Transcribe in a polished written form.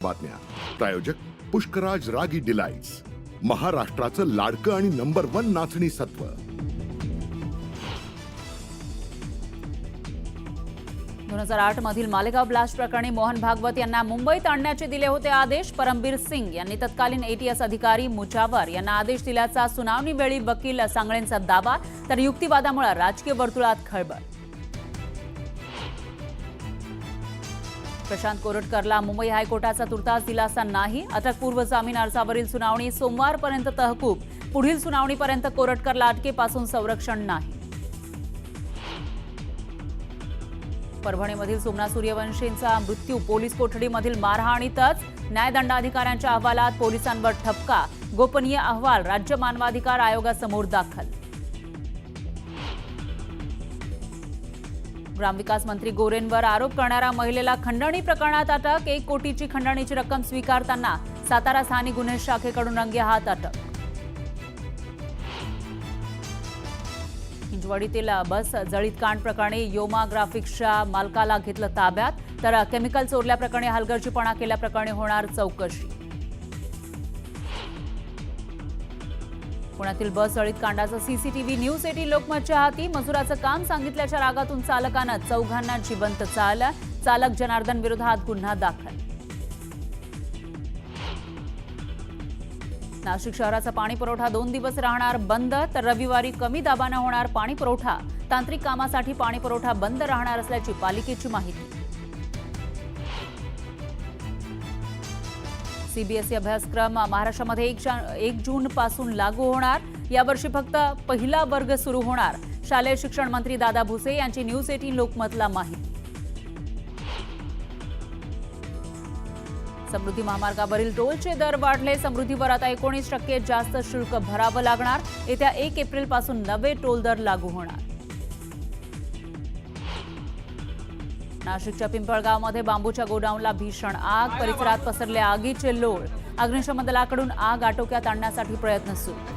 बातम्या प्रायोजक पुष्कराज रागी डिलाइट्स, महाराष्ट्राचं लाडकं आणि नंबर 1 नाचणी सत्व। 2008 मधील मालेगाव ब्लास्ट प्रकरणी मोहन भागवत यांना मुंबईत आणण्याचे दिले होते आदेश। परमबीर सिंग यांनी तत्कालीन एटीएस अधिकारी मुजावर यांना आदेश दिल्याचा सुनावणी वेळी वकील सांगळेंचा दावा, तर युक्तिवादामुळे राजकीय वर्तुळात खळबळ। प्रशांत कोरटकरला मुंबई हायकोर्टाचा तुर्तास दिलासा नाही। अटकपूर्व जामीन अर्जावरील सुनावणी सोमवारपर्यंत तहकूब। पुढील सुनावणीपर्यंत कोरटकरला अटकेपासून संरक्षण नाही। परभणीमधील सोमनाथ सूर्यवंशींचा मृत्यू पोलीस कोठडीमधील मारहाणीतच। न्यायदंडाधिकाऱ्यांच्या अहवालात पोलिसांवर ठपका। गोपनीय अहवाल राज्य मानवाधिकार आयोगासमोर दाखल। ग्रामविकास मंत्री गोरेंवर आरोप करणाऱ्या महिलेला खंडणी प्रकरणात अटक। 1 कोटीची खंडणीची रक्कम स्वीकारताना सातारा स्थानिक गुन्हे शाखेकडून रंगेहात अटक। हिंजवडीतील बस जळीत कांड प्रकरणी योमा ग्राफिक्सच्या मालकाला घेतलं ताब्यात, तर केमिकल चोरल्याप्रकरणी हलगर्जीपणा केल्याप्रकरणी होणार चौकशी। पुण्यातील बस जळीत कांडाचा सीसीटीव्ही न्यूज 18 लोकमतच्या हाती। मजुराचं काम सांगितल्याच्या रागातून चालकानं चौघांना जिवंत चाललं। चालक जनार्दन विरोधात गुन्हा दाखल। नाशिक शहराचा पाणी पुरवठा 2 दिवस राहणार बंद, तर रविवारी कमी दाबानं होणार पाणी पुरवठा। तांत्रिक कामासाठी पाणी पुरवठा बंद राहणार असल्याची पालिकेची माहिती। सीबीएसई अभ्यासक्रम महाराष्ट्रामध्ये 1 जून पासून लागू होणार। यावर्षी फक्त पहिला वर्ग सुरू होणार। शालेय शिक्षण मंत्री दादा भुसे यांची न्यूज 18 लोकमतला माहिती। समृद्धी महामार्गावरील टोलचे दर वाढले। समृद्धीवर आता 19% जास्त शुल्क भरावं लागणार। येत्या 1 एप्रिल पासून नवे टोल दर लागू होणार। नाशिकच्या पिंपळगावमध्ये बांबूच्या गोडाऊनला भीषण आग। परिसरात पसरले आगीचे लोळ। अग्निशमन दलाकडून आग आटोक्यात आणण्यासाठी प्रयत्न सुरू।